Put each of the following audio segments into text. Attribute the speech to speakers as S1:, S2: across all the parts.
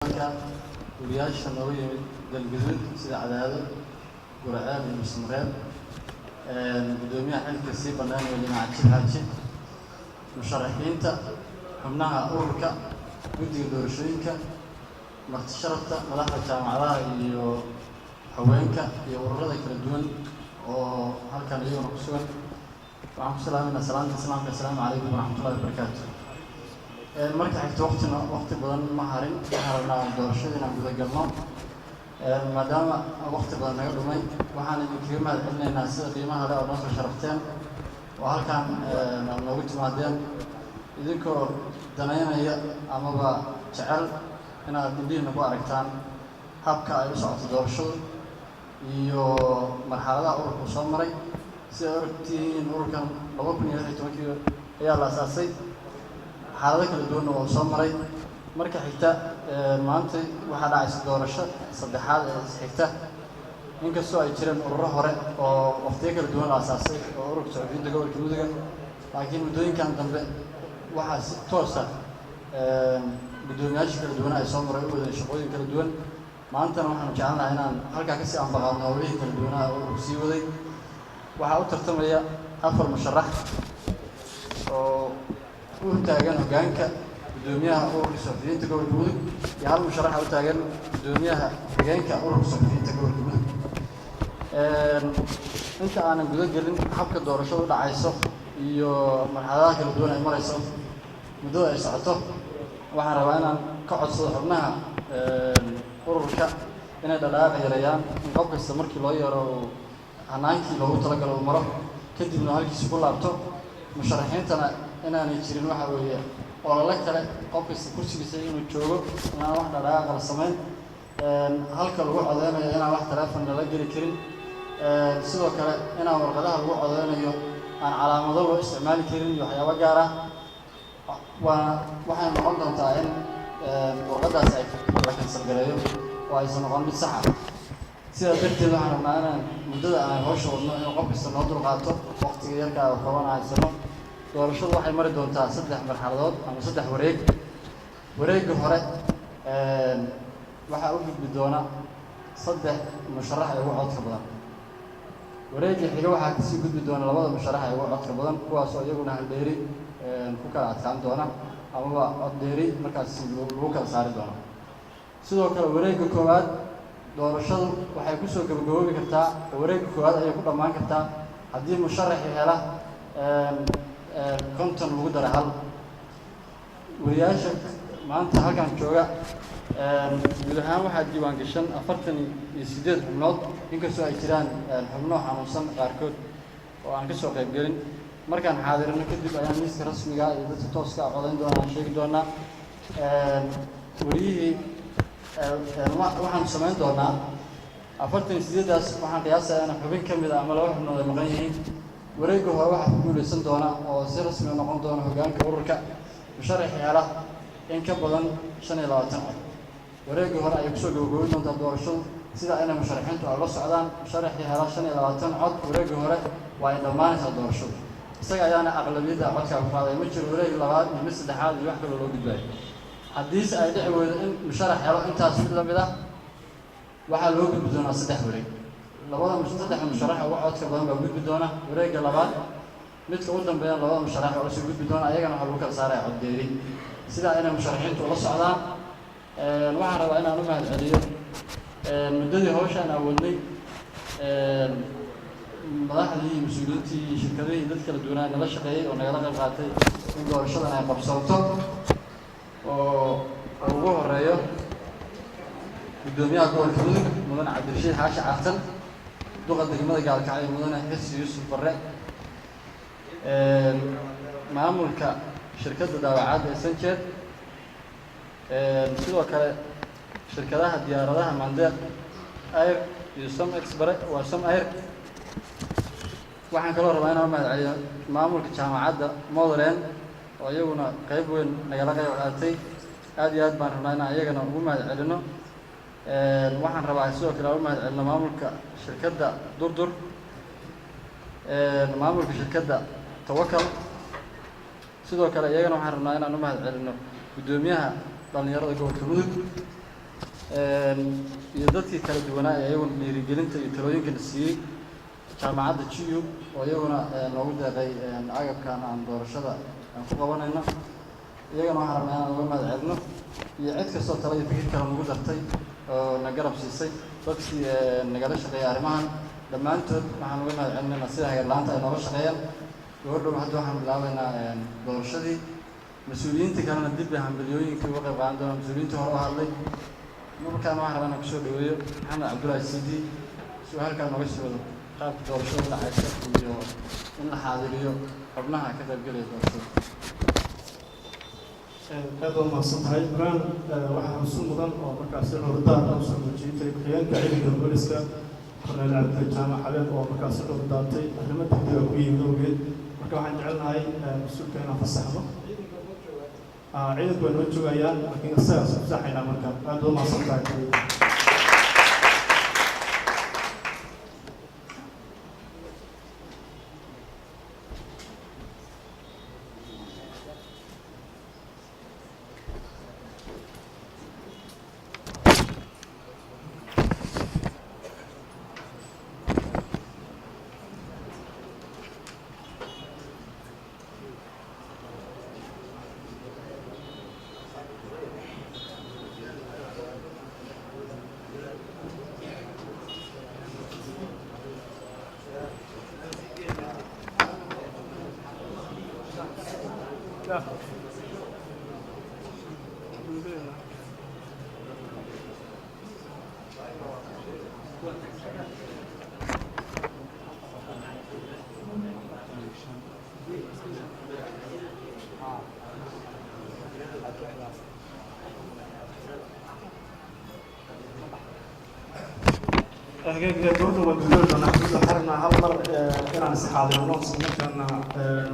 S1: deegaanka wariyaasha nooga yimid galgaduud sida Cadaado Gurceel iyo Mismareeb gudoomiyaha xilka sii banaanay Limaac Xaaji musharaxiinta xubnaha ururka guddiga doorashooyinka marti sharafta madaxda jaamacadaha iyo haweenka iyo ururada kala duwan oo halkan iyaguna ku sugan waxaan ku salaaminaa salaanta islaamka assalaamu calaykum waraxmatullaahi wabarakaatuh marka xigta waqti badan ma harin waxaan rabnaa doorashada inaan guda galno maadaama waqti badan naga dhumay waxaan idinkaga mahad celinaynaa sida qiimaha leh oo noo soo sharafteen oo halkan noogu timaadeen idinkoo danaynaya amaba jecel inaad indhihiina ku aragtaan habka ay u socoto doorashadu iyo marxaladaha ururku soo maray sida ogtihiin ururkan 2016 ayaa la aasaasay xaalado kala duwan oo soo maray marka xigta maanta waxaa dhacaysa doorasho saddexaad ee xigta inkastoo ay jireen ururo hore oo waqtiyo kala duwan la aasaasay oo ururka Soomaaliyeed gobolka Mudug laakiin muddooyinkan dambe waxaa si toos ah gudoomiyaasha kala duwan ay soo maray u wadeen shaqooyin kala duwan maantana waxaan jecelnahay inaan halkaa ka sii anbaqaadno hawlihii kala duwanaa oo sii waday waxaa u tartamaya 4 musharax oo u taagan hoggaanka gudoomiyaha ururka Soomaaliyeed gobolka Mudug iyo 1 musharax u taagan gudoomiyaha hoggaanka ururka Soomaaliyeed gobolka Mudug inta aanan guda gelin habka doorashadu dhacayso iyo marxaladaha kala duwan ay marayso muddada ay socoto waxaan rabaa inaan ka codsado xubnaha ururka inay dhaqaaq yareeyaan in qof kasta markii loo yeero hanaankii loogu talagalo uu maro kadibna halkiisa ku laabto musharaxiintana inaanay jirin waxa weeye olole kale qof kasta kursigiisa inuu joogo inaan wax dhaqaaq la sameyn halka lagu codeynayo inaan wax telefoon la geli karin sidoo kale inaan warqadaha lagu codeynayo aan calaamado loo isticmaali karin iyo waxyaabo gaar ah waxay noqon doontaa in warqadaas ay la kansal gareeyo oo aysan noqon mid sax ah sida darteed waxaan rabnaa inaan muddada aan hawsha wadno in qof kasta noo dulqaato waqtiga yarka oo kooban haysano doorashadu waxay mari doontaa 3 marxaladood ama 3 wareeg wareegga hore waxaa u gudbi doona 3 musharax ee ugu codka badan wareegga xiga waxaa kasii gudbi doona 2 musharax ee ugu codka badan kuwaas oo iyaguna haldheeri ku kala adkaan doona amaba cod dheeri markaas lagu kala saari doono sidoo kale wareegga koowaad doorashadu waxay ku soo gabagaboobi kartaa wareegga koowaad ayay ku dhammaan kartaa haddii musharaxii hela konton lagu daro hal wariyaasha maanta halkan jooga guud ahaan waxaa diiwaan gashan 48 xubnood inkastoo ay jiraan xubno xanuunsan qaarkood oo aan ka soo qayb gelin markaan xaadirno kadib ayaan miiska rasmiga iyo dadka tooska ah codayn doonaan sheegi doonaa wariyihii waxaan samayn doonaa 48daas waxaan qiyaasayaa in xubin ka mid ah ama 2 xubnood ay maqan yihiin wareegga hore waxaa ku guuleysan doona oo si rasmi noqon doona hoggaanka ururka musharax hela in ka badan 25 cod wareegga hore ay kusoo gabagaboobi doontaa doorashadu sida inay musharaxiintu ay la socdaan musharaxii hela 25 cod wareegga hore waa ay dhammaanaysaa doorashadu isaga ayaana aqlabiyadda codka ku qaaday ma jiro wareeg labaad iyo mid saddexaad iyo wax kale loo gudbay haddiise ay dhici weydo in musharax helo intaas mid lamid ah waxaa loo gudbi doonaa 3 wareeg saddex musharax ugu codka badan baa gudbi doona wareegga labaad midka ugu dambeeya 2 musharax oo soo gudbi doona ayagana waxa lagu kala saaraya cod dheeri sida inay musharaxiintu la socdaan waxaan rabaa inaan u mahad celiyo muddadii hawshaan aan wadnay madaxdii mas'uuliyiintii shirkadihii dad kala duwanaa nala shaqeeyay oo nagala qayb qaatay in doorashadan ay qabsoonto oo ugu horeeyo gudoomiyaha gobolka Mudug mudane Cabdirashiid Xaashi Cartan duqa degmada Gaalkacyo mudane Xisi Yuusuf Barre maamulka shirkadda daawacadda Sanjeed sidoo kale shirkadaha diyaaradaha Mandeeq Air iyo Som Express waa Som Air waxaan kaloo rabaa inaan mahad celiyo maamulka jaamacadda Motherland oo iyaguna qayb weyn nagala qayb qaatay aad iyo aad baan rabnaa inaan iyagana ugu mahad celino waxaan rabaa sidoo kale ugu mahad celino maamulka shirkadda Durdur maamulka shirkadda Tawakal sidoo kale iyagana waxaan rabnaa inaan u mahad celino gudoomiyaha dhalinyarada gobolka Mudug iyo dadkii kala duwanaa ee iyaguna dhiirigelinta iyo talooyinka la siiyey jaamacadda GU oo iyaguna noogu deeqay agabkan aan doorashada aan ku qabanayno iyagana waxaan rabnaa inaan uga mahad celino iyo cid kastoo talo iyo fikir kale nagu dartay oo na garab siisay dadkii nagala shaqeeyay arrimahan dhammaantood waxaan uga mahad celinaynaa sida hagar la'aanta ay nooga shaqeeyaan gabadhow hadda waxaan bilaabaynaa doorashadii mas-uuliyiinta kalena dib bay hambaliyooyinkii uga qayb qaadan doonaa mas-uuliyiintii hore u hadlay markaan waxaan rabaa inaan kusoo dhaweeyo maxamed cabdullaahi sidi si uu halkaa nooga sii wado qaabka doorashada dhacaysa iyo in la xaadiriyo xubnaha ka qaybgelaya doorashada
S2: aad u mahadsan tahay maraan waxaa xusuus mudan oo markaasi curdaan u soo muujiyay ku-xigeenka ciidanka booliska korneyl cabdi jaamac xabeeb oo markaasi curdaantay arrimo degdega ku yimid awgeed marka waxaan jecelnahay mas-uulka inaan fasaxno ciidanku way noo joogayaan laakiin isagaa fasaxaynaa marka aad u mahadsan tahay دورنا ودورنا نحن حرنا هالمر كنا نسحاب النص مثلا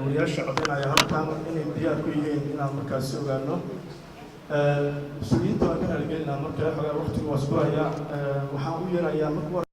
S2: وياش عطينا يا هالكام إني ديار كويين إلى مركز سوغانو سويت وكنا لقينا مركز حاجة وقت واسبوع يا وحاولنا يا مكبر